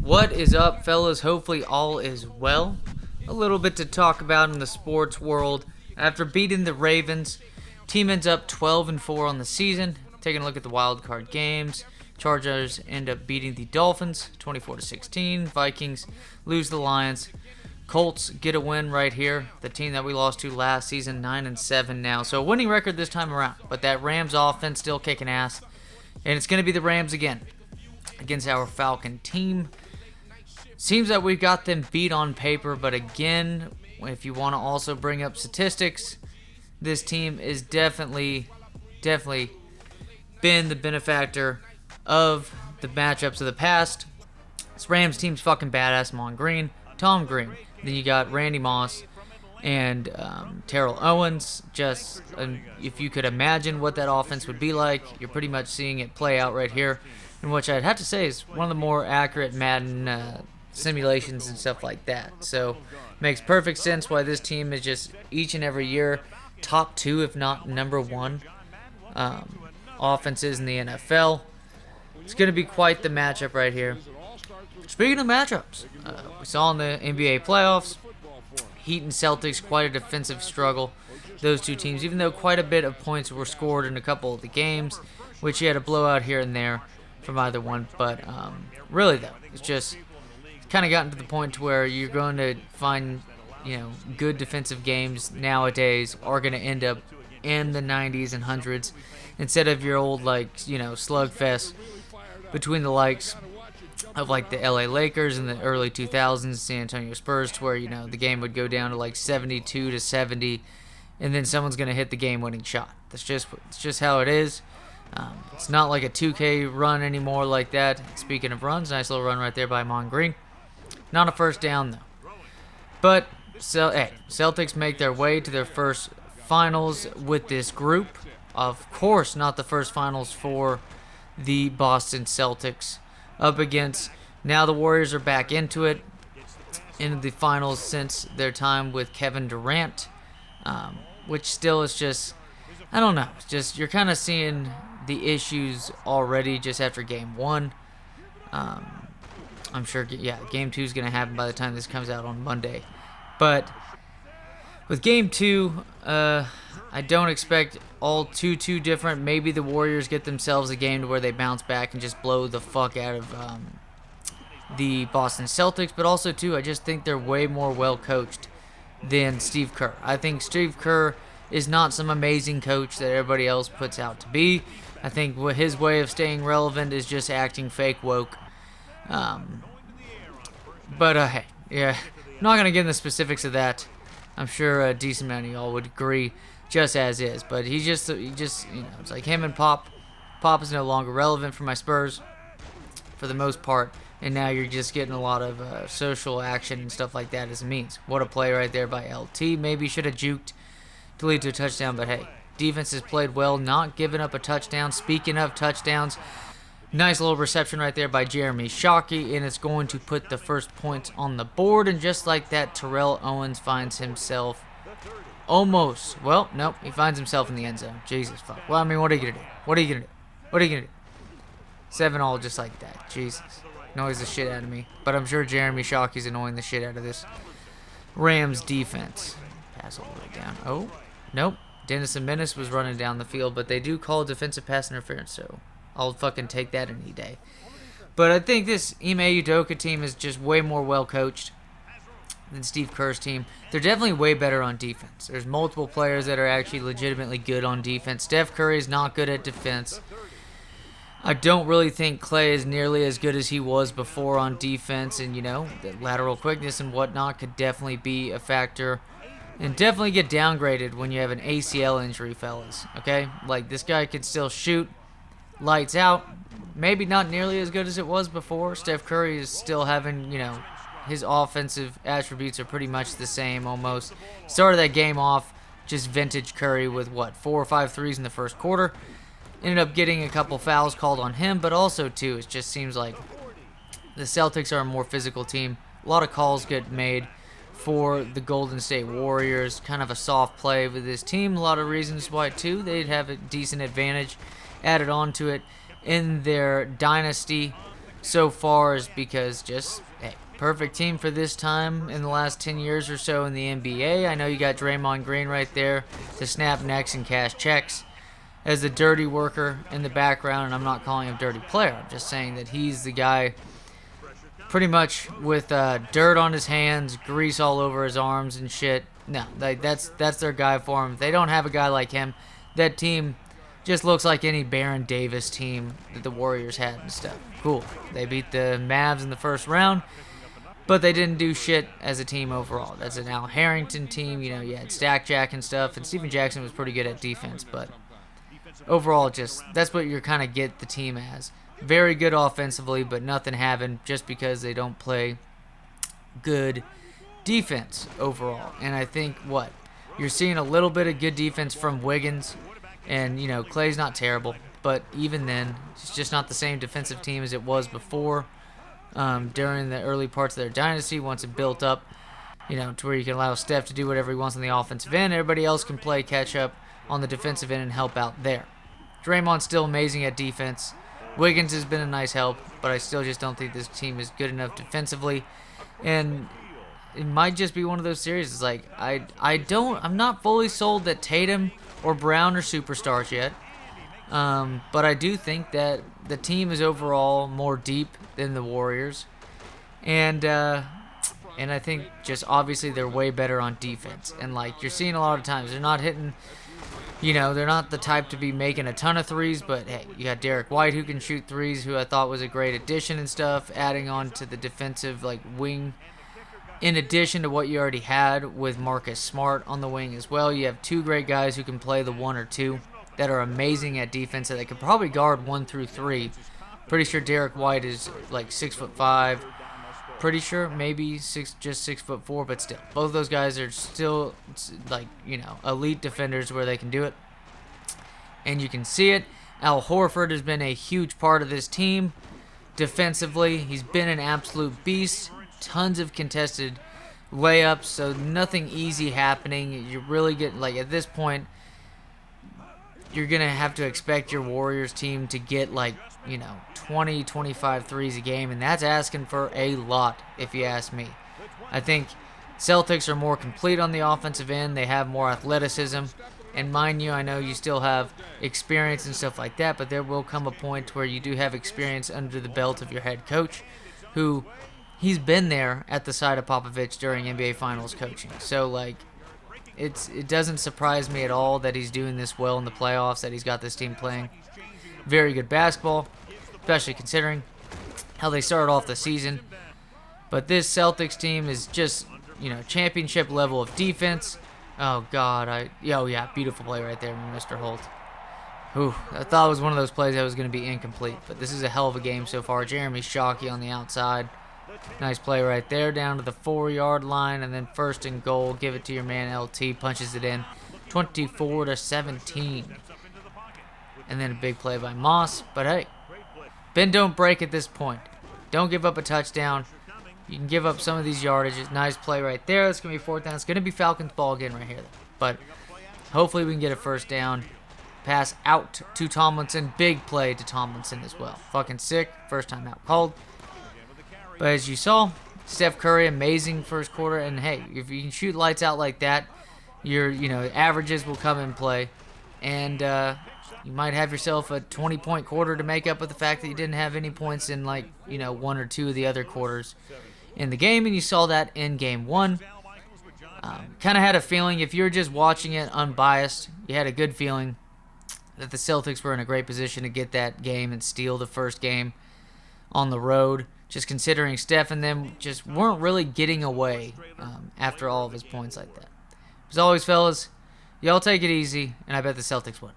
What is up, fellas? Hopefully all is well. A little bit to talk about in the sports world. After beating the Ravens, team ends up 12-4 on the season. Taking a look at the wild card games, Chargers end up beating the Dolphins 24-16. Vikings lose the Lions. Colts get a win right here. The team that we lost to last season, 9-7 now. So a winning record this time around. But that Rams offense still kicking ass. And it's going to be the Rams again against our Falcon team. Seems that we've got them beat on paper, but again, if you want to also bring up statistics, this team is definitely been the benefactor of the matchups of the past. This Rams team's fucking badass. Tom Green. Then you got Randy Moss and Terrell Owens. Just if you could imagine what that offense would be like, you're pretty much seeing it play out right here, in which I'd have to say is one of the more accurate Madden simulations and stuff like that. So makes perfect sense why this team is just each and every year top 2, if not number 1 offenses in the NFL. It's going to be quite the matchup right here. Speaking of matchups, we saw in the NBA playoffs, Heat and Celtics, quite a defensive struggle. Those two teams, even though quite a bit of points were scored in a couple of the games, which you had a blowout here and there from either one. But really, though, it's just kind of gotten to the point to where you're going to find, good defensive games nowadays are going to end up in the 90s and hundreds instead of your old, slugfest between the likes of, the LA Lakers in the early 2000s, San Antonio Spurs, to where, the game would go down to, 72-70, and then someone's going to hit the game-winning shot. It's just how it is. It's not like a 2K run anymore like that. Speaking of runs, nice little run right there by Mon Green. Not a first down, though. But, Celtics make their way to their first finals with this group. Of course, not the first finals for the Boston Celtics. Up against, now the Warriors are back into the finals since their time with Kevin Durant. Which still is just, I don't know. It's just, you're kind of seeing the issues already just after game 1. I'm sure, game 2 is going to happen by the time this comes out on Monday. But with game 2, I don't expect all too different. Maybe the Warriors get themselves a game to where they bounce back and just blow the fuck out of the Boston Celtics. But also, too, I just think they're way more well-coached than Steve Kerr. I think Steve Kerr is not some amazing coach that everybody else puts out to be. I think his way of staying relevant is just acting fake woke. Hey, I'm not going to get into the specifics of that. I'm sure a decent amount of y'all would agree just as is. But he just it's like him and Pop. Pop is no longer relevant for my Spurs for the most part. And now you're just getting a lot of social action and stuff like that as a means. What a play right there by LT. Maybe should have juked to lead to a touchdown. But hey, defense has played well, not giving up a touchdown. Speaking of touchdowns, nice little reception right there by Jeremy Shockey, and it's going to put the first points on the board. And just like that, Terrell Owens finds himself almost, nope, he finds himself in the end zone. Jesus fuck. Well, I mean, what are you going to do? What are you going to do? 7-all just like that. Jesus. Annoys the shit out of me. But I'm sure Jeremy Shockey's annoying the shit out of this Rams defense. Pass all the way down. Oh, nope. Dennison Menace was running down the field, but they do call defensive pass interference, so I'll fucking take that any day. But I think this Ime Udoka team is just way more well-coached than Steve Kerr's team. They're definitely way better on defense. There's multiple players that are actually legitimately good on defense. Steph Curry is not good at defense. I don't really think Clay is nearly as good as he was before on defense, and, the lateral quickness and whatnot could definitely be a factor. And definitely get downgraded when you have an ACL injury, fellas, okay? This guy can still shoot lights out. Maybe not nearly as good as it was before. Steph Curry is still having, his offensive attributes are pretty much the same almost. Started that game off just vintage Curry with, 4 or 5 threes in the first quarter. Ended up getting a couple fouls called on him, but also, too, it just seems like the Celtics are a more physical team. A lot of calls get made for the Golden State Warriors. Kind of a soft play with this team. A lot of reasons why, too. They'd have a decent advantage added on to it in their dynasty so far is because just, hey, perfect team for this time in the last 10 years or so in the NBA. I know you got Draymond Green right there to snap necks and cash checks as the dirty worker in the background, and I'm not calling him a dirty player. I'm just saying that he's the guy pretty much with dirt on his hands, grease all over his arms and shit. No, that's their guy for him. If they don't have a guy like him, that team just looks like any Baron Davis team that the Warriors had and stuff. Cool. They beat the Mavs in the first round, but they didn't do shit as a team overall. That's an Al Harrington team. You know, you had Stack Jack and stuff, and Steven Jackson was pretty good at defense, but overall, just that's what you're kind of get the team as. Very good offensively, but nothing having just because they don't play good defense overall. And I think you're seeing a little bit of good defense from Wiggins, and Clay's not terrible, but even then, it's just not the same defensive team as it was before during the early parts of their dynasty. Once it built up, to where you can allow Steph to do whatever he wants on the offensive end, everybody else can play catch up on the defensive end and help out there. Draymond's still amazing at defense. Wiggins has been a nice help, but I still just don't think this team is good enough defensively. And it might just be one of those series. It's like I'm not fully sold that Tatum or Brown are superstars yet. But I do think that the team is overall more deep than the Warriors. And I think just obviously they're way better on defense. And you're seeing a lot of times they're not hitting. They're not the type to be making a ton of threes, but hey, you got Derek White who can shoot threes, who I thought was a great addition and stuff, adding on to the defensive wing in addition to what you already had with Marcus Smart on the wing as well. You have two great guys who can play the 1 or 2 that are amazing at defense that they could probably guard 1 through 3. Pretty sure Derek White is 6'5". Pretty sure maybe 6'4", but still, both of those guys are still elite defenders where they can do it, and you can see it. Al Horford has been a huge part of this team defensively. He's been an absolute beast. Tons of contested layups, so nothing easy happening. You really get at this point, you're gonna have to expect your Warriors team to get 20, 25 threes a game, and that's asking for a lot, if you ask me. I think Celtics are more complete on the offensive end. They have more athleticism, and mind you, I know you still have experience and stuff like that, but there will come a point where you do have experience under the belt of your head coach, who he's been there at the side of Popovich during NBA Finals coaching. So it doesn't surprise me at all that he's doing this well in the playoffs, that he's got this team playing very good basketball, especially considering how they started off the season. But this Celtics team is just, championship level of defense. Oh, God. Beautiful play right there from Mr. Holt. Ooh, I thought it was one of those plays that was going to be incomplete, but this is a hell of a game so far. Jeremy Shockey on the outside. Nice play right there down to the 4-yard line, and then first and goal. Give it to your man LT, punches it in 24-17. And then a big play by Moss. But hey, bend don't break at this point. Don't give up a touchdown. You can give up some of these yardages. Nice play right there. It's going to be 4th down. It's going to be Falcons ball again right here. But hopefully we can get a first down. Pass out to Tomlinson. Big play to Tomlinson as well. Fucking sick. First time out called. But as you saw, Steph Curry, amazing first quarter. And hey, if you can shoot lights out like that, your averages will come in play. And you might have yourself a 20-point quarter to make up with the fact that you didn't have any points in 1 or 2 of the other quarters in the game, and you saw that in game 1. Kind of had a feeling, if you were just watching it unbiased, you had a good feeling that the Celtics were in a great position to get that game and steal the first game on the road, just considering Steph and them just weren't really getting away after all of his points like that. As always, fellas, y'all take it easy, and I bet the Celtics win.